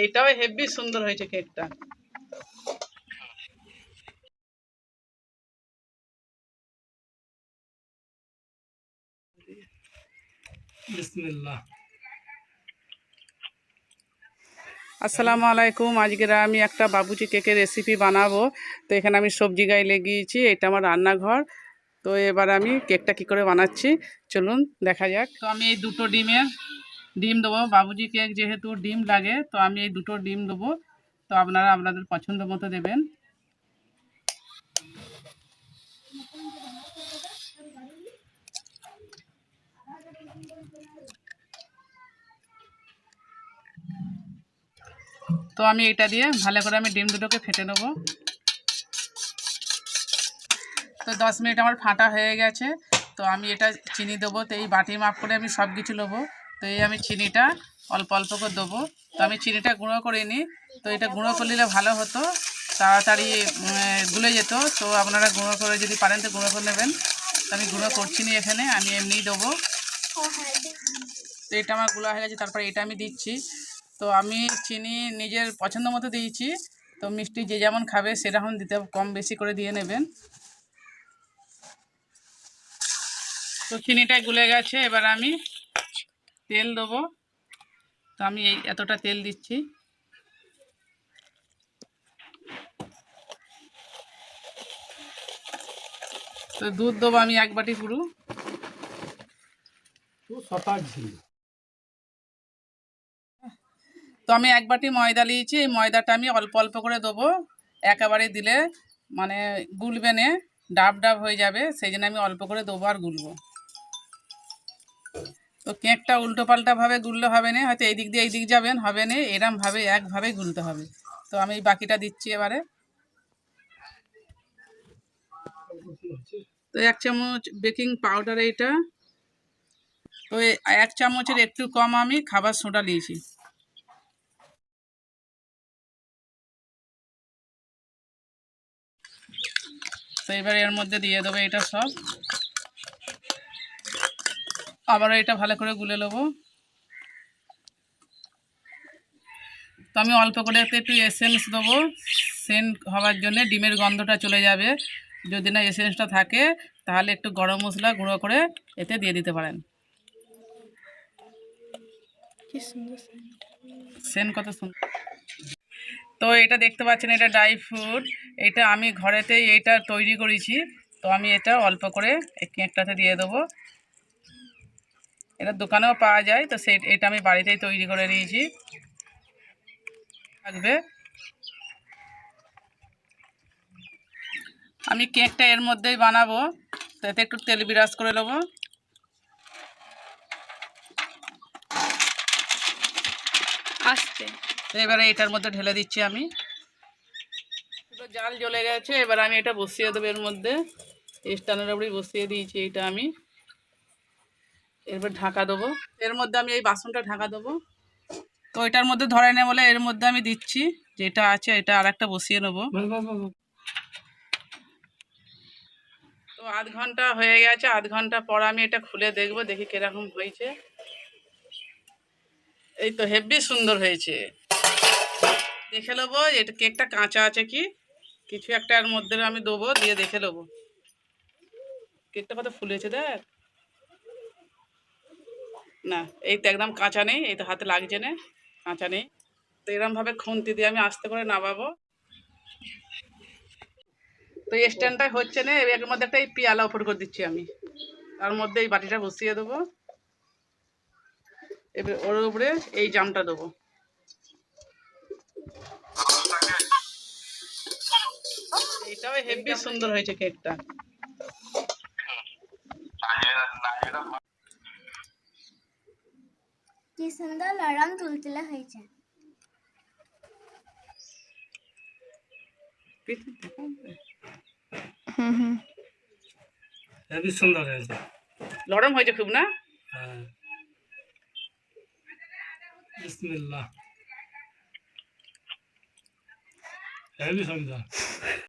এইটাও হেভি সুন্দর হয়েছে কেকটা। বিসমিল্লাহ। আসসালামু আলাইকুম। আজকে আমি একটা বাবুচি কেকের রেসিপি বানাবো। তো এখানে আমি সবজি গায়ে লেগিয়েছি, এটা আমার রান্নাঘর। তো এবার আমি কেকটা কি করে বানাচ্ছি চলুন দেখা যাক। তো আমি এই দুটো ডিম দেবো, বাবুজি কেক যেহেতু ডিম লাগে, তো আমি এই দুটো ডিম দেবো। তো আপনারা আপনাদের পছন্দ মতো দেবেন। তো আমি এটা দিয়ে ভালো করে আমি ডিম দুটোকে ফেটে নেবো। তো 10 মিনিট আমার ফাটা হয়ে গেছে। তো আমি এটা চিনি দেবো। তো এই বাটি মাপ করে আমি সব কিছু নেবো। তো এই আমি চিনিটা অল্প অল্প করে দেবো। তো আমি চিনিটা গুঁড়ো করে নিই। তো এটা গুঁড়ো করে নিলে ভালো হতো, তাড়াতাড়ি গুলে যেত। তো আপনারা গুঁড়ো করে যদি পারেন তো গুঁড়ো করে নেবেন। তো আমি গুঁড়ো করছি না, এখানে আমি এমনি দেবো। তো এটা আমার গুঁড়ো হয়ে গেছে। তারপরে এটা আমি দিচ্ছি। তো আমি চিনি নিজের পছন্দ মতো দিয়েছি। তো মিষ্টি যে যেমন খাবে সেরকম দিতে, কম বেশি করে দিয়ে নেবেন। তো চিনিটা গুলে গেছে, এবার আমি তেল দেবো। তো আমি এই এতটা তেল দিচ্ছি। তো দুধ দেবো আমি 1 বাটি পুরো। তো আমি 1 বাটি ময়দা নিয়েছি। এই ময়দাটা আমি অল্প অল্প করে দেবো। একেবারে দিলে মানে গুলবে না, ডাব ডাব হয়ে যাবে, সেই জন্য আমি অল্প করে দেবো আর গুলবো। তো কেকটা উল্টো পাল্টাভাবে গুললে হবে না, হয়তো এই দিক দিয়ে এই দিক যাবেন, হবে না, এরমভাবে একভাবে গুলতে হবে। তো আমি এই বাকিটা দিচ্ছি এবারে। তো 1 চামচ বেকিং পাউডার এইটা। তো 1 চামচের একটু কম আমি খাবার সোডা নিয়েছি। তো এবার এর মধ্যে দিয়ে দেবো এটা সব। আবারও এটা ভালো করে গুলে নেবো। তো আমি অল্প করে একটু এসেন্স দেবো, সেন্ট হওয়ার জন্য, ডিমের গন্ধটা চলে যাবে। যদি না এসেন্সটা থাকে তাহলে একটু গরম মশলা গুঁড়ো করে এতে দিয়ে দিতে পারেন। সেন্ট কত সুন্দর। তো এটা দেখতে পাচ্ছেন, এটা ড্রাই ফ্রুট। এটা আমি ঘরেতেই এটা তৈরি করেছি। তো আমি এটা অল্প করে এই কেকটাতে দিয়ে দেবো। এটা দোকানেও পাওয়া যায়, তো এটা আমি বাড়িতেই তৈরি করে নিয়েছি। থাকবে। আমি কেকটা এর মধ্যেই বানাবো, তো এতে একটু তেল বিরাজ করে নেবো। আস্তে। তো এবারে এটার মধ্যে ঢেলে দিচ্ছি আমি। জাল জ্বলে গেছে, এবার আমি এটা বসিয়ে দেবো এর মধ্যে। স্ট্যান্ডের উপরেই বসিয়ে দিয়েছি এটা আমি। এরপর ঢাকা দেবো। এর মধ্যে আমি এই বাসনটা ঢাকা দেবো। তো এটার মধ্যে ধরে নেই বলে এর মধ্যে আমি দিচ্ছি, যেটা আছে এটা আর একটা বসিয়ে নেবো। তো আধ ঘন্টা হয়ে গেছে। আধ ঘন্টা পর আমি এটা খুলে দেখবো, দেখি কিরকম হয়েছে। এই তো হেভি সুন্দর হয়েছে। দেখে নেবো এটা কেকটা কাঁচা আছে কি, কিছু একটা এর মধ্যে আমি দেবো, দিয়ে দেখে নেবো কেকটা কত ফুলেছে। দেখ না, এই তো একদম কাঁচা নেই, এই তো হাতে লাগছে না, কাঁচা নেই। তো এরমভাবে খুন্তি দিয়ে আমি আস্তে করে নামাবো। তো এই স্ট্যান্ডটা হচ্ছে না, এর মধ্যে একটা এই পেয়ালা উপর করে দিচ্ছি আমি। তার মধ্যে এই বাটিটা বসিয়ে দেবো। এবার ওর উপরে এই জামটা দেবো। এইটাও হেভি সুন্দর হয়েছে কেকটা। কি সুন্দর নরম তুলতুলে হয়েছে। হেভি সুন্দর হয়েছে, নরম হয়েছে খুব না। হ্যাঁ, বিসমিল্লাহ। হেভি সুন্দর।